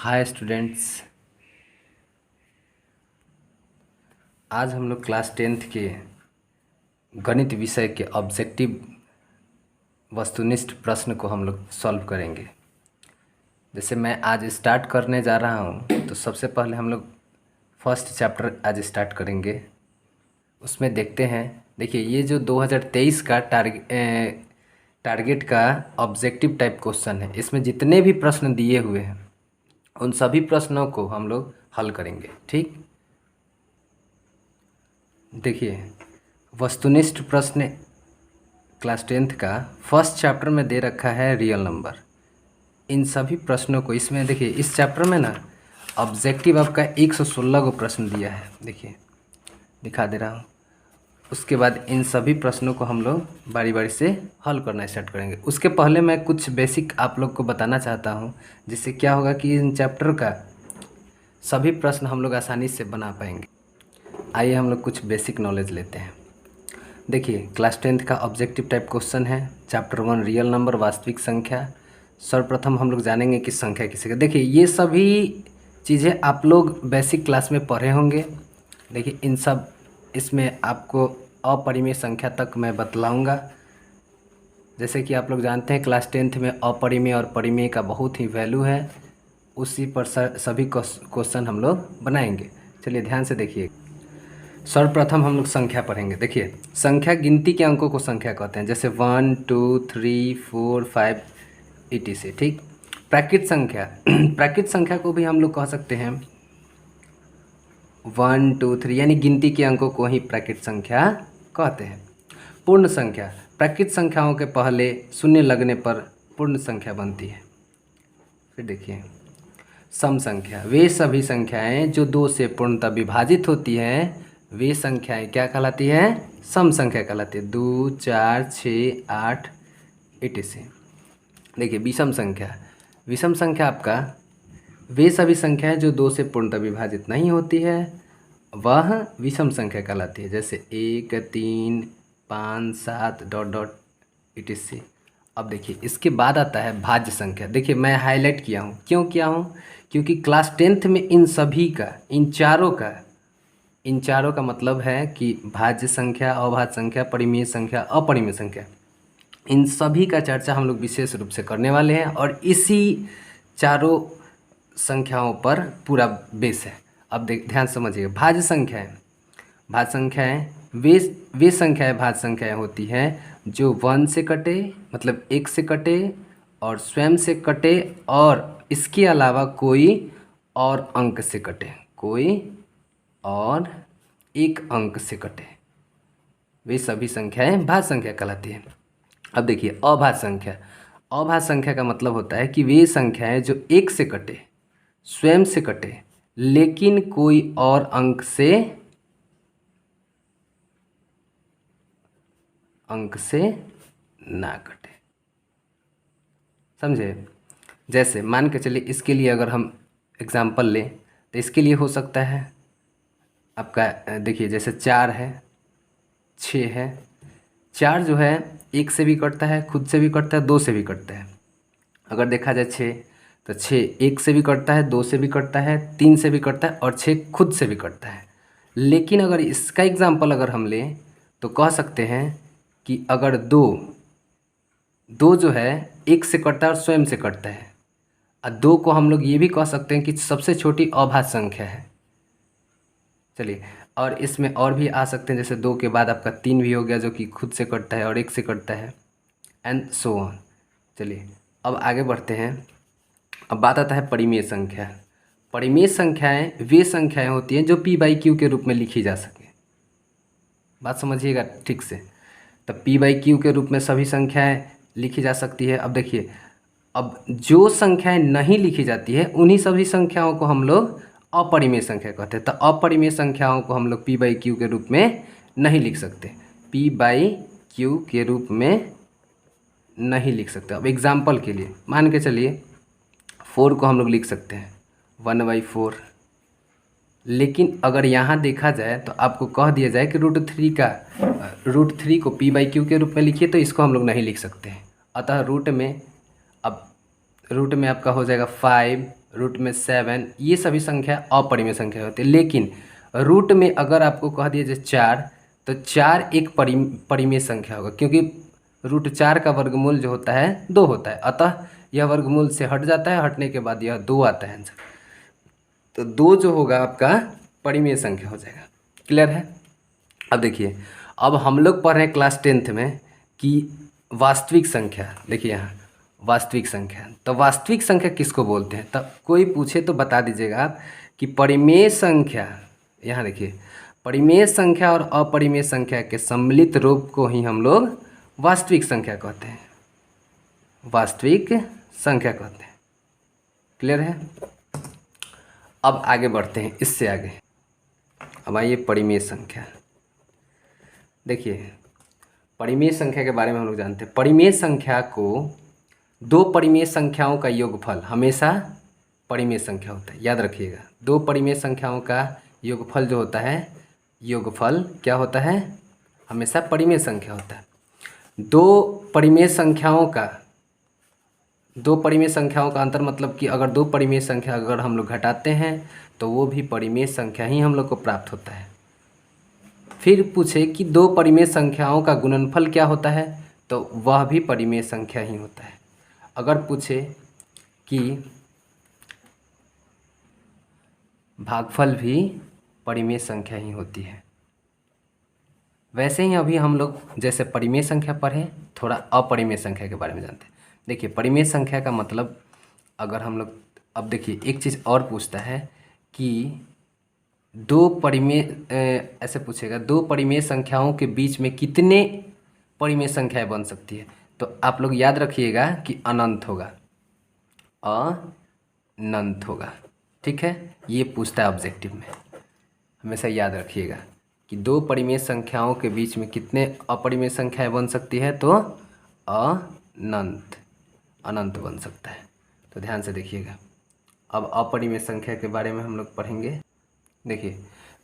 Hi students. आज हम लोग क्लास 10th के गणित विषय के ऑब्जेक्टिव वस्तुनिष्ठ प्रश्न को हम लोग सॉल्व करेंगे। जैसे मैं आज स्टार्ट करने जा रहा हूँ तो सबसे पहले हम लोग फर्स्ट चैप्टर आज स्टार्ट करेंगे। उसमें देखते हैं। देखिए, ये जो 2023 का टारगेट का ऑब्जेक्टिव टाइप क्वेश्चन है, इसमें जितने भी प्रश्न दिए हुए हैं उन सभी प्रश्नों को हम लोग हल करेंगे। ठीक, देखिए, वस्तुनिष्ठ प्रश्न क्लास 10th का फर्स्ट चैप्टर में दे रखा है रियल नंबर। इन सभी प्रश्नों को इसमें देखिए, इस चैप्टर में ना ऑब्जेक्टिव आपका 116 को प्रश्न दिया है। देखिए, दिखा दे रहा हूँ। उसके बाद इन सभी प्रश्नों को हम लोग बारी बारी से हल करना स्टार्ट करेंगे। उसके पहले मैं कुछ बेसिक आप लोग को बताना चाहता हूँ, जिससे क्या होगा कि इन चैप्टर का सभी प्रश्न हम लोग आसानी से बना पाएंगे। आइए हम लोग कुछ बेसिक नॉलेज लेते हैं। देखिए, क्लास 10th का ऑब्जेक्टिव टाइप क्वेश्चन है, चैप्टर 1 रियल नंबर वास्तविक संख्या। सर्वप्रथम हम लोग जानेंगे कि संख्या किसे कहते हैं। देखिए, ये सभी चीज़ें आप लोग बेसिक क्लास में पढ़े होंगे। देखिए, इन सब इसमें आपको अपरिमेय संख्या तक मैं बतलाऊंगा। जैसे कि आप लोग जानते हैं क्लास 10th में अपरिमेय और परिमेय का बहुत ही वैल्यू है, उसी पर सभी क्वेश्चन हम लोग बनाएंगे। चलिए ध्यान से देखिए। सर्वप्रथम हम लोग संख्या पढ़ेंगे। देखिए, संख्या गिनती के अंकों को संख्या कहते हैं, जैसे 1 2 3 4 5 etc। ठीक, प्राकृत संख्या प्राकृत संख्या को भी हम लोग कह सकते हैं 1 2 3, यानी गिनती के अंकों को ही प्राकृत संख्या कहते हैं। पूर्ण संख्या, प्राकृत संख्याओं के पहले शून्य लगने पर पूर्ण संख्या बनती है। फिर देखिए, सम संख्या, वे सभी संख्याएं जो 2 से पूर्णतः विभाजित होती हैं वे संख्याएं क्या कहलाती हैं? सम संख्या कहलाती है। 2 4 6 8 etc। देखिए, विषम संख्या, विषम संख्या आपका वे सभी संख्याएं जो 2 से पूर्णतः विभाजित नहीं होती है वह विषम संख्या कहलाती है, जैसे 1 3 5 7 डॉट डॉट etc। अब देखिए, इसके बाद आता है भाज्य संख्या। देखिए, मैं हाईलाइट किया हूँ, क्यों किया हूँ? क्योंकि क्लास 10th में इन सभी का, इन चारों का मतलब है कि भाज्य संख्या, अभाज्य संख्या, परिमेय संख्या, अपरिमेय संख्या, इन सभी का चर्चा हम लोग विशेष रूप से करने वाले हैं और इसी चारों संख्याओं पर पूरा बेस है। अब ध्यान समझिए। भाज्य संख्याएं, भाज्य संख्याएं वे संख्याएं भाज्य संख्याएं होती हैं जो 1 से कटे, मतलब 1 से कटे और स्वयं से कटे और इसके अलावा कोई और अंक से कटे, कोई और एक अंक से कटे, वे सभी संख्याएं भाज्य संख्या कहलाती हैं। अब देखिए, अभाज्य संख्या, अभाज्य संख्या का मतलब होता है कि वे संख्याएं जो 1 से कटे, स्वयं से कटे, लेकिन कोई और अंक से ना कटे। समझे? जैसे मान के चलिए, इसके लिए अगर हम एग्जाम्पल लें तो इसके लिए हो सकता है आपका, देखिए, जैसे 4 है, 6 है। 4 जो है 1 से भी कटता है, खुद से भी कटता है, 2 से भी कटता है। अगर देखा जाए 6, तो 6 1 से भी कटता है, 2 से भी कटता है, 3 से भी कटता है और 6 खुद से भी कटता है। लेकिन अगर इसका एग्जाम्पल अगर हम लें तो कह सकते हैं कि अगर दो जो है 1 से कटता है और स्वयं से कटता है, और 2 को हम लोग ये भी कह सकते हैं कि सबसे छोटी अभाज्य संख्या है। चलिए, और इसमें और भी आ सकते हैं, जैसे 2 के बाद आपका 3 भी हो गया जो कि खुद से कटता है और 1 से कटता है, एंड सो ऑन। चलिए, अब आगे बढ़ते हैं। अब बात आता है परिमेय संख्या। परिमेय संख्याएं वे संख्याएं होती हैं जो p/q के रूप में लिखी जा सके। बात समझिएगा ठीक से। तब p/q के रूप में सभी संख्याएं लिखी जा सकती है। अब देखिए, अब जो संख्याएं नहीं लिखी जाती है उन्हीं सभी संख्याओं को हम लोग अपरिमेय संख्या कहते हैं। तो अपरिमेय संख्याओं को हम लोग p/q के रूप में नहीं लिख सकते, p/q के रूप में नहीं लिख सकते। अब एग्जाम्पल के लिए मान के चलिए 4 को हम लोग लिख सकते हैं 1/4। लेकिन अगर यहाँ देखा जाए तो आपको कह दिया जाए कि √3 को p/q के रूप में लिखिए, तो इसको हम लोग नहीं लिख सकते हैं। अतः रूट में आपका हो जाएगा 5 रूट में 7, ये सभी संख्या अपरिमेय संख्या होती है। लेकिन रूट में अगर आपको कह दिया जाए 4, तो 4 एक परिमेय संख्या होगा, क्योंकि रूट 4 का वर्गमूल जो होता है 2 होता है, अतः यह वर्गमूल से हट जाता है, हटने के बाद यह 2 आता है आंसर। तो 2 जो होगा आपका परिमेय संख्या हो जाएगा। क्लियर है? अब देखिए, अब हम लोग पढ़ रहे हैं क्लास 10th में कि वास्तविक संख्या, देखिए यहाँ वास्तविक संख्या, तो वास्तविक संख्या किसको बोलते हैं? तब कोई पूछे तो बता दीजिएगा आप कि परिमेय संख्या, यहाँ देखिए, परिमेय संख्या और अपरिमेय संख्या के सम्मिलित रूप को ही हम लोग वास्तविक संख्या कहते हैं, वास्तविक संख्या कहते हैं। क्लियर है? अब आगे बढ़ते हैं, इससे आगे अब आइए परिमेय संख्या। देखिए, परिमेय संख्या के बारे में हम लोग जानते हैं। परिमेय संख्या को 2 परिमेय संख्याओं का योगफल हमेशा परिमेय संख्या होता है, याद रखिएगा। 2 परिमेय संख्याओं का योगफल जो होता है, योगफल क्या होता है? हमेशा परिमेय संख्या होता है। 2 परिमेय संख्याओं का, 2 परिमेय संख्याओं का अंतर मतलब कि अगर 2 परिमेय संख्या अगर हम लोग घटाते हैं तो वो भी परिमेय संख्या ही हम लोग को प्राप्त होता है। फिर पूछे कि 2 परिमेय संख्याओं का गुणनफल क्या होता है, तो वह भी परिमेय संख्या ही होता है। अगर पूछे कि भागफल भी परिमेय संख्या ही होती है। वैसे ही अभी हम लोग जैसे परिमेय संख्या पढ़े, थोड़ा अपरिमेय संख्या के बारे में जानते हैं। देखिए, परिमेय संख्या का मतलब, अगर हम लोग, अब देखिए एक चीज़ और पूछता है कि 2 परिमेय, ऐसे पूछेगा 2 परिमेय संख्याओं के बीच में कितने परिमेय संख्याएं बन सकती है, तो आप लोग याद रखिएगा कि अनंत होगा, अनंत होगा। ठीक है, ये पूछता है ऑब्जेक्टिव में, हमेशा याद रखिएगा कि 2 परिमेय संख्याओं के बीच में कितने अपरिमेय संख्याएं बन सकती है, तो अनंत, अनंत बन सकता है। तो ध्यान से देखिएगा। अब अपरिमेय संख्या के बारे में हम लोग पढ़ेंगे। देखिए,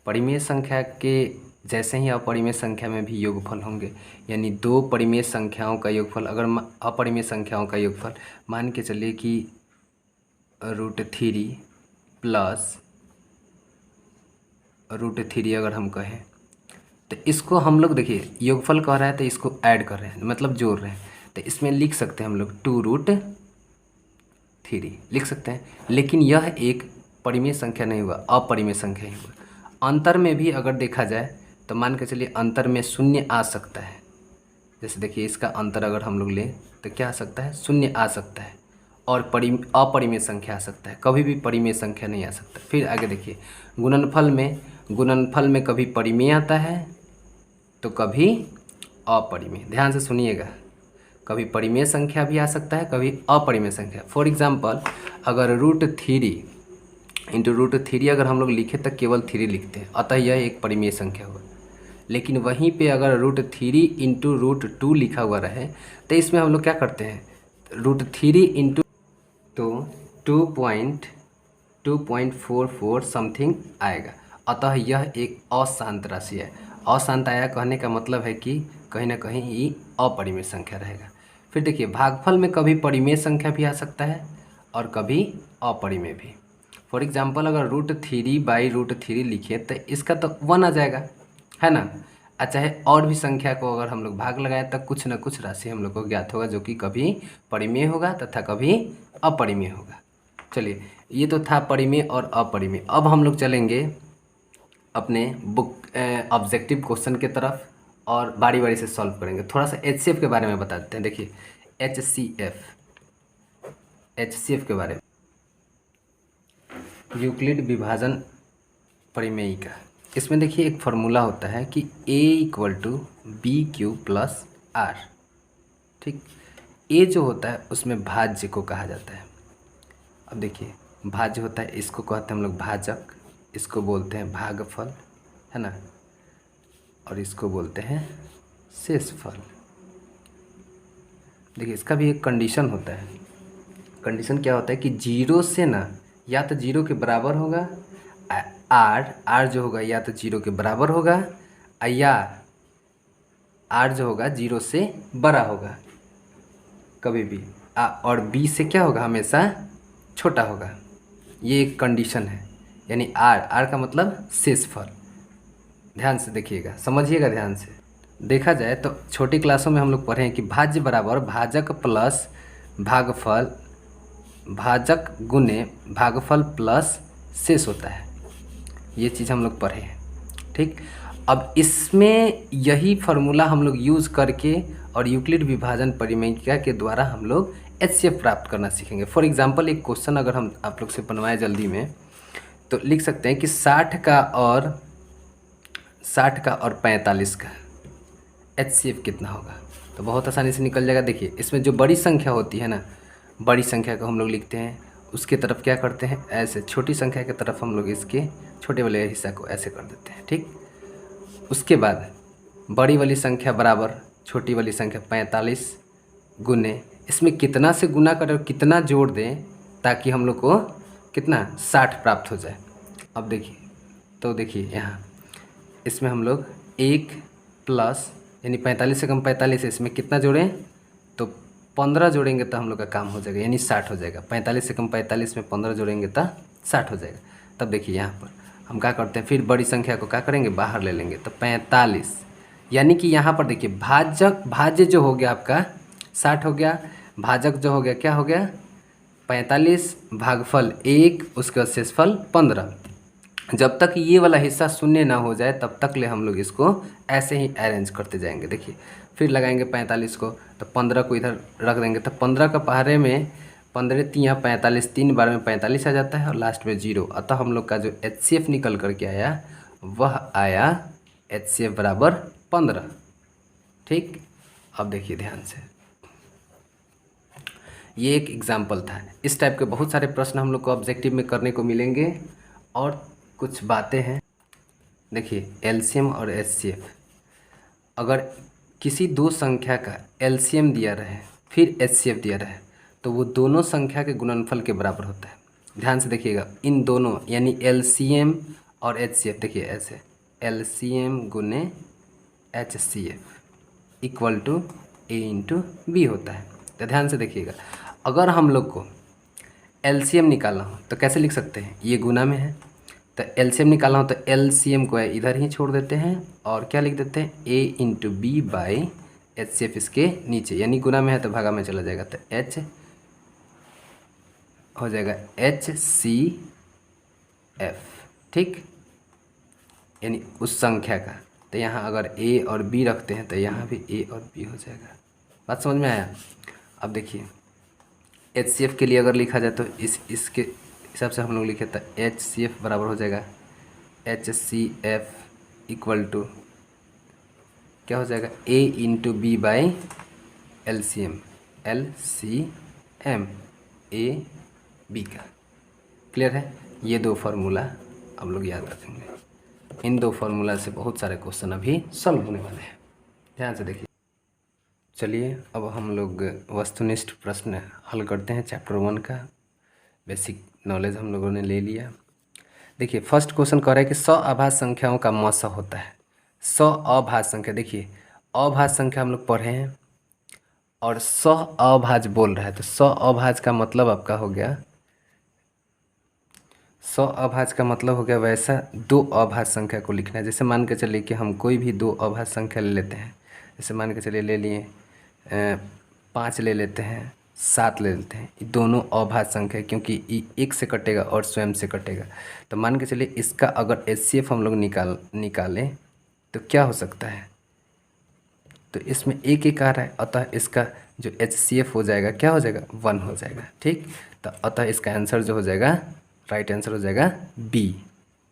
परिमेय संख्या के जैसे ही अपरिमेय संख्या में भी योगफल होंगे, यानी 2 परिमेय संख्याओं का योगफल, अगर अपरिमेय संख्याओं का योगफल मान के चलिए कि √3 प्लस √3 अगर हम कहें, तो इसको हम लोग, देखिए योगफल कह रहा है तो इसको ऐड कर रहे हैं, मतलब जोड़ रहे हैं, तो इसमें लिख सकते हैं हम लोग 2√3 लिख सकते हैं। लेकिन यह एक परिमेय संख्या नहीं हुआ, अपरिमेय संख्या ही हुआ। अंतर में भी अगर देखा जाए तो मान के चलिए अंतर में 0 आ सकता है। जैसे देखिए, इसका अंतर अगर हम लोग लें तो क्या आ सकता है? 0 आ सकता है, और अपरिमेय संख्या आ सकता है, कभी भी परिमेय संख्या नहीं आ सकता। फिर आगे देखिए, गुणनफल में कभी परिमेय आता है तो कभी अपरिमेय। ध्यान से सुनिएगा, कभी परिमेय संख्या भी आ सकता है, कभी अपरिमेय संख्या। फॉर एग्जांपल, अगर √3 इंटू √3 अगर हम लोग लिखे तो केवल 3 लिखते हैं, अतः यह एक परिमेय संख्या हुआ। लेकिन वहीं पे अगर √3 इंटू √2 लिखा हुआ रहे तो इसमें हम लोग क्या करते हैं? √3 इंटू, तो 2.44 समथिंग आएगा, अतः यह एक अशांत राशि है। अशांत आया कहने का मतलब है कि कहीं ना कहीं ये अपरिमेय संख्या रहेगा। फिर देखिए, भागफल में कभी परिमेय संख्या भी आ सकता है और कभी अपरिमेय भी। फॉर एग्जांपल, अगर √3/√3 लिखे तो इसका तो 1 आ जाएगा, है ना। चाहे और भी संख्या को अगर हम लोग भाग लगाए तो कुछ न कुछ राशि हम लोग को ज्ञात होगा, जो कि कभी परिमेय होगा तथा कभी अपरिमेय होगा। चलिए, ये तो था परिमेय और अपरिमेय। अब हम लोग चलेंगे अपने बुक ऑब्जेक्टिव क्वेश्चन के तरफ और बारी बारी से सॉल्व करेंगे। थोड़ा सा HCF के बारे में बता देते हैं। देखिए, HCF के बारे में, यूक्लिड विभाजन परिमेयिका, इसमें देखिए एक फार्मूला होता है कि A = BQ + R। ठीक, A जो होता है उसमें भाज्य को कहा जाता है। अब देखिए, भाज्य होता है, इसको कहते हैं हम लोग भाजक, इसको बोलते हैं भागफल, है ना, और इसको बोलते हैं शेषफल। देखिए, इसका भी एक कंडीशन होता है। कंडीशन क्या होता है कि 0 से ना, या तो 0 के बराबर होगा, R जो होगा या तो 0 के बराबर होगा, या R जो होगा 0 से बड़ा होगा कभी भी, और B से क्या होगा? हमेशा छोटा होगा। ये एक कंडीशन है, यानी आर, आर का मतलब शेषफल। ध्यान से देखिएगा, समझिएगा ध्यान से। देखा जाए तो छोटी क्लासों में हम लोग पढ़े हैं कि भाज्य बराबर भाजक प्लस भागफल, भाजक गुने भागफल प्लस शेष होता है। ये चीज़ हम लोग पढ़े हैं, ठीक। अब इसमें यही फार्मूला हम लोग यूज़ करके और यूक्लिड विभाजन परिमेयिका के द्वारा हम लोग HCF प्राप्त करना सीखेंगे। फॉर एग्जांपल एक क्वेश्चन अगर हम आप लोग से बनवाए जल्दी में, तो लिख सकते हैं कि 60 का और 45 का HCF कितना होगा। तो बहुत आसानी से निकल जाएगा। देखिए इसमें जो बड़ी संख्या होती है ना, बड़ी संख्या को हम लोग लिखते हैं, उसके तरफ क्या करते हैं, ऐसे छोटी संख्या की तरफ हम लोग इसके छोटे वाले हिस्सा को ऐसे कर देते हैं, ठीक। उसके बाद बड़ी वाली संख्या बराबर छोटी वाली संख्या 45 गुने, इसमें कितना से गुना करें और कितना जोड़ दें ताकि हम लोग को कितना 60 प्राप्त हो जाए। अब देखिए, तो देखिए यहाँ इसमें हम लोग 1 प्लस यानी 45 से कम 45 है, इसमें कितना जोड़ें, तो 15 जोड़ेंगे तो हम लोग का काम हो जाएगा, यानी 60 हो जाएगा। 45 से कम 45 में 15 जोड़ेंगे तो 60 हो जाएगा। तब देखिए यहाँ पर हम क्या करते हैं, फिर बड़ी संख्या को क्या करेंगे, बाहर ले लेंगे, तो 45, यानी कि यहाँ पर देखिए भाज्य जो हो गया आपका 60 हो गया, भाजक जो हो गया क्या हो गया 45, भागफल 1, उसके बाद शेषफल 15। जब तक ये वाला हिस्सा शून्य ना हो जाए तब तक ले हम लोग इसको ऐसे ही अरेंज करते जाएंगे। देखिए फिर लगाएंगे 45 को, तो 15 को इधर रख देंगे, तो 15 का पहाड़े में 15 तियाँ 45, 3 बार में 45 आ जाता है और लास्ट में 0। अतः हम लोग का जो HCF निकल करके आया वह आया HCF बराबर 15, ठीक। अब देखिए ध्यान से, ये एक एग्जाम्पल था। इस टाइप के बहुत सारे प्रश्न हम लोग को ऑब्जेक्टिव में करने को मिलेंगे। और कुछ बातें हैं, देखिए LCM और HCF, अगर किसी दो संख्या का LCM दिया रहे फिर HCF दिया रहे तो वो दोनों संख्या के गुणनफल के बराबर होता है। ध्यान से देखिएगा, इन दोनों यानी LCM और HCF, देखिए ऐसे LCM गुने HCF equal to A into B होता है। तो ध्यान से देखिएगा, अगर हम लोग को LCM निकालना हो तो कैसे लिख सकते हैं, ये गुना में है, तो LCM निकालना हो तो LCM को इधर ही छोड़ देते हैं और क्या लिख देते हैं A into B by HCF इसके नीचे, यानी गुना में है तो भागा में चला जाएगा, तो H हो जाएगा HCF, ठीक, यानी उस संख्या का। तो यहाँ अगर A और B रखते हैं तो यहाँ भी A और B हो जाएगा। बात समझ में आया। अब देखिए HCF के लिए अगर लिखा जाए तो इसके हिसाब से हम लोग लिखे तो HCF बराबर हो जाएगा HCF इक्वल टू क्या हो जाएगा A into B by LCM A B का। क्लियर है। ये दो फार्मूला आप लोग याद रखेंगे। इन दो फार्मूला से बहुत सारे क्वेश्चन अभी सॉल्व होने वाले हैं। ध्यान से देखिए। चलिए अब हम लोग वस्तुनिष्ठ प्रश्न हल करते हैं। चैप्टर 1 का बेसिक नॉलेज हम लोगों ने ले लिया। देखिए फर्स्ट क्वेश्चन कह रहा है कि 100 अभाज्य संख्याओं का मौसा होता है। 100 अभाज्य संख्या, देखिए अभाज्य संख्या हम लोग पढ़े हैं और 100 अभाज्य बोल रहा है, तो 100 अभाज्य का मतलब आपका हो गया 100 अभाज्य का मतलब हो गया वैसा दो अभाज्य संख्या को लिखना है। जैसे मान के चलिए कि हम कोई भी दो अभाज्य संख्या ले लेते हैं। जैसे मान के चलिए ले लिए 5 ले लेते हैं, 7 ले लेते हैं। ये दोनों अभाज्य संख्या क्योंकि एक से कटेगा और स्वयं से कटेगा। तो मान के चलिए इसका अगर HCF हम लोग निकालें तो क्या हो सकता है, तो इसमें एक एक आ रहा है, अतः इसका जो HCF हो जाएगा क्या हो जाएगा 1 हो जाएगा, ठीक। तो अतः इसका आंसर जो हो जाएगा राइट आंसर हो जाएगा B,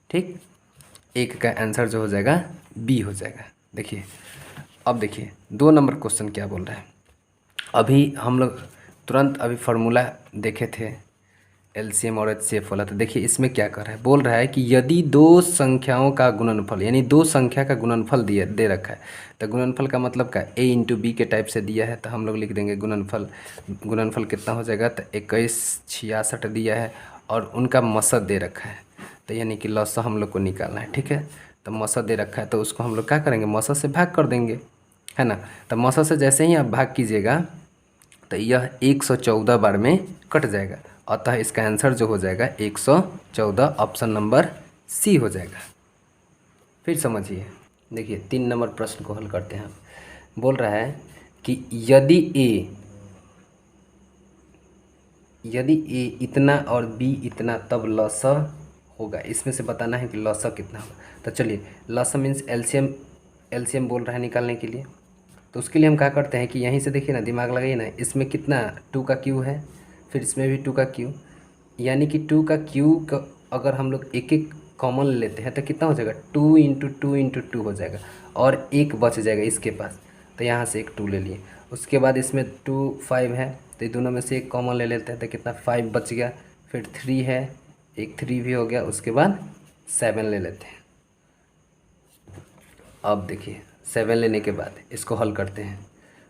ठीक। एक का आंसर जो हो जाएगा B हो जाएगा। देखिए अब देखिए 2 नंबर क्वेश्चन क्या बोल रहा है। अभी हम लोग तुरंत अभी फार्मूला देखे थे LCM और HCF वाला। तो देखिए इसमें क्या कर रहा है, बोल रहा है कि यदि दो संख्याओं का गुणनफल यानी दो संख्या का गुणनफल दे रखा है, तो गुणनफल का मतलब क्या A इंटू बी के टाइप से दिया है, तो हम लोग लिख देंगे गुणनफल कितना हो जाएगा, तो 2166 दिया है और उनका मसद दे रखा है, तो यानी कि लसा हम लोग को निकालना है, ठीक है। तो मसद दे रखा है तो उसको हम लोग क्या करेंगे, मसद से भाग कर देंगे, है ना। तो मसद से जैसे ही आप भाग कीजिएगा तो यह 114 बार में कट जाएगा। अतः इसका आंसर जो हो जाएगा 114, ऑप्शन नंबर सी हो जाएगा। फिर समझिए, देखिए 3 नंबर प्रश्न को हल करते हैं। बोल रहा है कि यदि ए इतना और बी इतना तब लसा होगा। इसमें से बताना है कि लसा कितना होगा। तो चलिए, लसा मीन्स एलसीएम बोल रहा है निकालने के लिए। तो उसके लिए हम क्या करते हैं कि यहीं से देखिए ना, दिमाग लगाइए ना, इसमें कितना 2 का क्यू है, फिर इसमें भी 2 का क्यू, यानी कि 2 का क्यू का अगर हम लोग एक एक कॉमन लेते हैं तो कितना हो जाएगा, 2 इंटू 2 इंटू 2 हो जाएगा, और एक बच जाएगा इसके पास, तो यहाँ से एक 2 ले लिए। उसके बाद इसमें 2 5 है, तो दोनों में से एक कॉमन ले लेते हैं, तो कितना 5 बच गया। फिर 3 है, एक 3 भी हो गया। उसके बाद 7 ले लेते हैं। अब देखिए 7 लेने के बाद इसको हल करते हैं।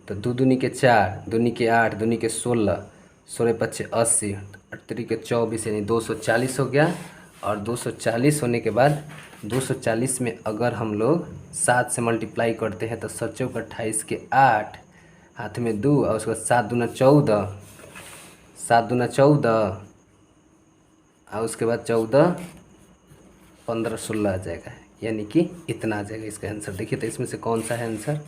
तो 2 दूनी के 4, दूनी के 8, दूनी के 16, 16 पच्चे 80, 8 के 24, यानी 240 हो गया। और 240 होने के बाद 240 में अगर हम लोग 7 से मल्टीप्लाई करते हैं तो 7 चौक 28 के 8, हाथ में 2, और उसके बाद 7 दूना 14, 7 दूना 14, और उसके बाद 14 15 16 आ जाएगा, यानी कि इतना आ जाएगा इसका आंसर। देखिए तो इसमें से कौन सा है आंसर।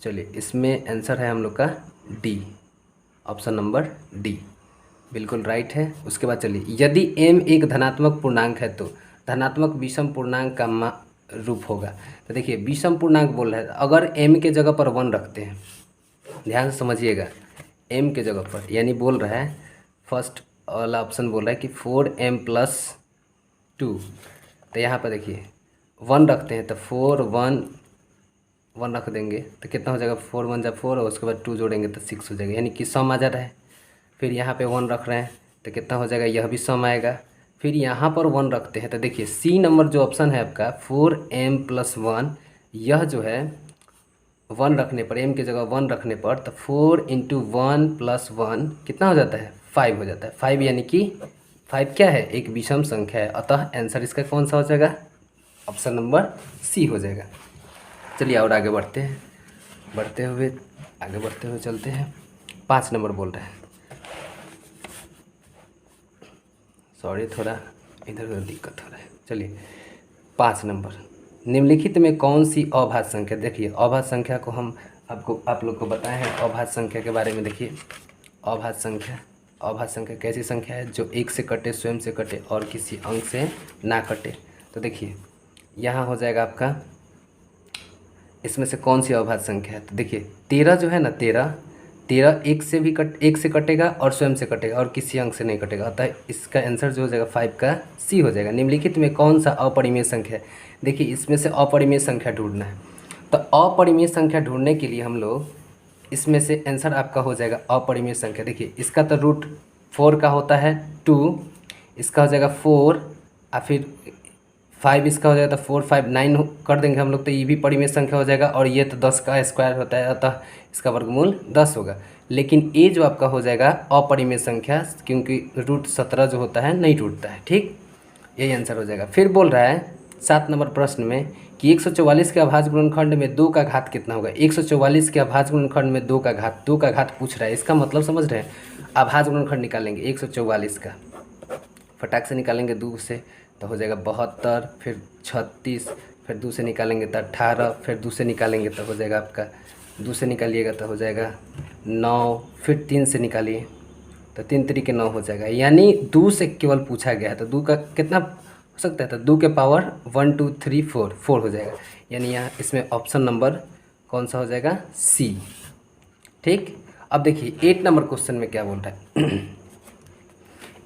चलिए, इसमें आंसर है हम लोग का डी, ऑप्शन नंबर डी बिल्कुल राइट है। उसके बाद चलिए, यदि m एक धनात्मक पूर्णांक है तो धनात्मक विषम पूर्णांक का रूप होगा। तो देखिए विषम पूर्णांक बोल रहा है, अगर m के जगह पर 1 रखते हैं, ध्यान से समझिएगा, m के जगह पर, यानी बोल रहा है फर्स्ट वाला ऑप्शन बोल रहा है कि 4m + 2। तो यहाँ पर देखिए 1 रखते हैं तो 4 1 रख देंगे तो कितना हो जाएगा, 4 1 जा 4, और उसके बाद 2 जोड़ेंगे तो 6 हो जाएगा, यानी कि सम आ जा रहा है। फिर यहाँ पे 1 रख रहे हैं तो कितना हो जाएगा, यह भी सम आएगा। फिर यहाँ पर 1 रखते हैं तो देखिए सी नंबर जो ऑप्शन है आपका 4m + 1, यह जो है 1 रखने पर, m की जगह 1 रखने पर, तो 4 × 1 + 1 कितना हो जाता है, 5 हो जाता है। 5 यानी कि 5 क्या है, एक विषम संख्या है। अतः आंसर इसका कौन सा हो जाएगा, ऑप्शन नंबर सी हो जाएगा। चलिए और आगे बढ़ते हैं, बढ़ते हुए चलते हैं। 5 नंबर बोल रहे हैं, सॉरी थोड़ा इधर उधर दिक्कत हो रहा है। चलिए 5 नंबर, निम्नलिखित में कौन सी अभाज्य संख्या। देखिए अभाज्य संख्या को हम आप लोग को बताए हैं अभाज्य संख्या के बारे में। देखिए अभाज्य संख्या कैसी संख्या है, जो एक से कटे, स्वयं से कटे और किसी अंक से ना कटे। तो देखिए यहाँ हो जाएगा आपका, इसमें से कौन सी अभाज्य संख्या है। तो देखिए 13 जो है ना, 13 एक से कटेगा और स्वयं से कटेगा और किसी अंक से नहीं कटेगा। अतः इसका आंसर जो हो जाएगा 5 का सी हो जाएगा। निम्नलिखित में कौन सा अपरिमेय संख्या है। देखिए इसमें से अपरिमेय संख्या ढूंढना है, तो अपरिमेय संख्या ढूंढने के लिए हम लोग इसमें से आंसर आपका हो जाएगा अपरिमेय संख्या। देखिए इसका तो √4 का होता है 2, इसका हो जाएगा 4, और फिर 5 इसका हो जाएगा, तो 4 5 9 कर देंगे हम लोग, तो ये भी परिमेय संख्या हो जाएगा। और ये तो 10 का स्क्वायर होता है, अतः इसका वर्गमूल 10 होगा। लेकिन ये जो आपका हो जाएगा अपरिमेय संख्या, क्योंकि √17 जो होता है नहीं टूटता है। ठीक, यही आंसर हो जाएगा। फिर बोल रहा है 7 नंबर प्रश्न में कि 144 के अभाज्य गुणनखंड में 2 का घात कितना होगा। 144 के अभाज्य गुणनखंड में 2 का घात पूछ रहा है। इसका मतलब समझ रहे हैं, अभाज्य गुणनखंड निकालेंगे 144 का, फटाक से निकालेंगे 2 से तो हो जाएगा 72, फिर 36, फिर 2 से निकालेंगे तो 18, फिर 2 से निकालेंगे तो हो जाएगा आपका, 2 से निकालिएगा तो हो जाएगा 9, फिर 3 से निकालिए तो 3 तरीके 9 हो जाएगा। यानी 2 से केवल पूछा गया है, तो 2 का कितना हो सकता है, तो 2 के पावर 1 2 3 4 हो जाएगा। यानी यहाँ इसमें ऑप्शन नंबर कौन सा हो जाएगा, सी। ठीक, अब देखिए 8 नंबर क्वेश्चन में क्या बोल रहा है।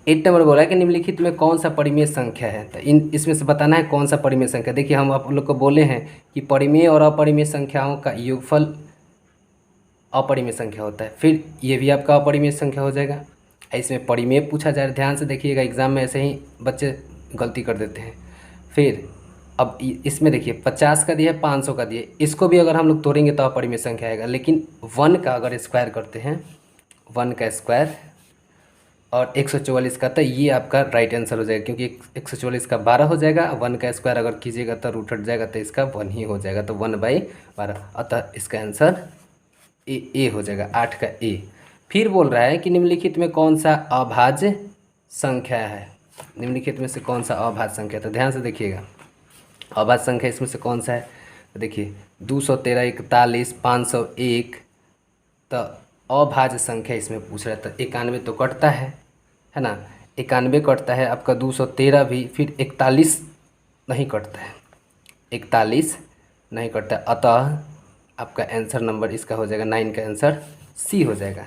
8 नंबर बोला है कि निम्नलिखित में कौन सा परिमेय संख्या है। तो इसमें से बताना है कौन सा परिमेय संख्या। देखिए हम आप लोग को बोले हैं कि परिमेय और अपरिमेय संख्याओं का योगफल अपरिमेय संख्या होता है। फिर ये भी आपका अपरिमेय संख्या हो जाएगा। इसमें परिमेय पूछा जा रहा है, ध्यान से देखिएगा, एग्जाम में ऐसे ही बच्चे गलती कर देते हैं। फिर अब इसमें देखिए 50 का दिया है, 500 का दिया है, इसको भी अगर हम लोग तोड़ेंगे तो अपरिमेय संख्या आएगा। लेकिन 1 का अगर स्क्वायर करते हैं, 1 का स्क्वायर और 144 का, तो ये आपका राइट आंसर हो जाएगा, क्योंकि 144 का 12 हो जाएगा। 1 का स्क्वायर अगर कीजिएगा तो रूट हट जाएगा, तो इसका 1 ही हो जाएगा, तो 1/12। अतः इसका आंसर ए हो जाएगा, 8 का ए। फिर बोल रहा है कि निम्नलिखित में कौन सा अभाज्य संख्या है, निम्नलिखित में से कौन सा अभाज्य संख्या। तो ध्यान से देखिएगा, अभाज्य संख्या इसमें से कौन सा है। तो देखिए 213, 41, 501, तो अभाज्य संख्या इसमें पूछ रहा है। तो 91 तो कटता है ना, 91 कटता है आपका, 213 भी, फिर 41 नहीं कटता है, 41 नहीं कटता है। अतः आपका आंसर नंबर इसका हो जाएगा 9 का आंसर सी हो जाएगा।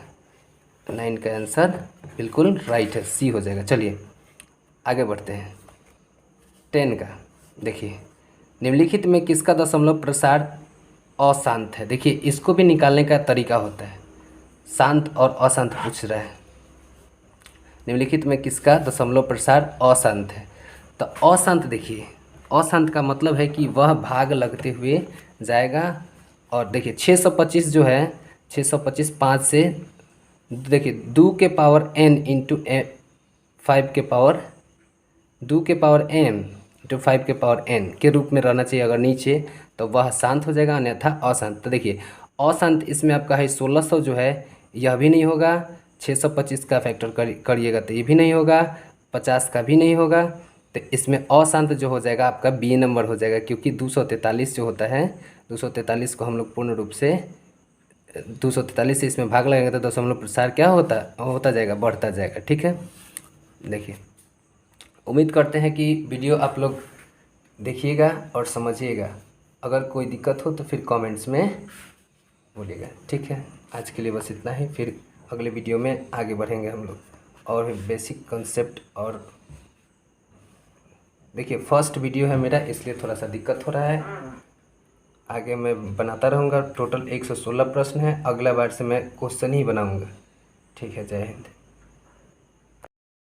9 का आंसर बिल्कुल राइट है, सी हो जाएगा। चलिए आगे बढ़ते हैं 10 का। देखिए निम्नलिखित में किसका दशमलव प्रसार अशांत है। देखिए इसको भी निकालने का तरीका होता है, शांत और अशांत पूछ रहा है। निम्नलिखित में किसका दशमलव प्रसार अशांत है। तो अशांत, देखिए अशांत का मतलब है कि वह भाग लगते हुए जाएगा। और देखिए 625 जो है, 625 5 से, देखिए 2 के पावर n इंटू 5 के पावर 2 के पावर m इंटू 5 के पावर n के रूप में रहना चाहिए अगर नीचे, तो वह शांत हो जाएगा, अन्यथा अशांत। तो देखिए अशांत इसमें आपका है 1600 जो है, यह भी नहीं होगा। 625 का फैक्टर करिएगा तो ये भी नहीं होगा, 50 का भी नहीं होगा। तो इसमें अशांत जो हो जाएगा आपका बी नंबर हो जाएगा, क्योंकि 243 जो होता है, 243 को हम लोग पूर्ण रूप से 243 से इसमें भाग लगेंगे तो दशमलव प्रसार क्या होता जाएगा, बढ़ता जाएगा। ठीक है, देखिए उम्मीद करते हैं कि वीडियो आप लोग देखिएगा और समझिएगा। अगर कोई दिक्कत हो तो फिर कमेंट्स में बोलिएगा। ठीक है, आज के लिए बस इतना ही, फिर अगले वीडियो में आगे बढ़ेंगे हम लोग और बेसिक कंसेप्ट। और देखिए फर्स्ट वीडियो है मेरा, इसलिए थोड़ा सा दिक्कत हो रहा है, आगे मैं बनाता रहूँगा। टोटल 116 प्रश्न है, अगला बार से मैं क्वेश्चन ही बनाऊँगा। ठीक है, जय हिंद।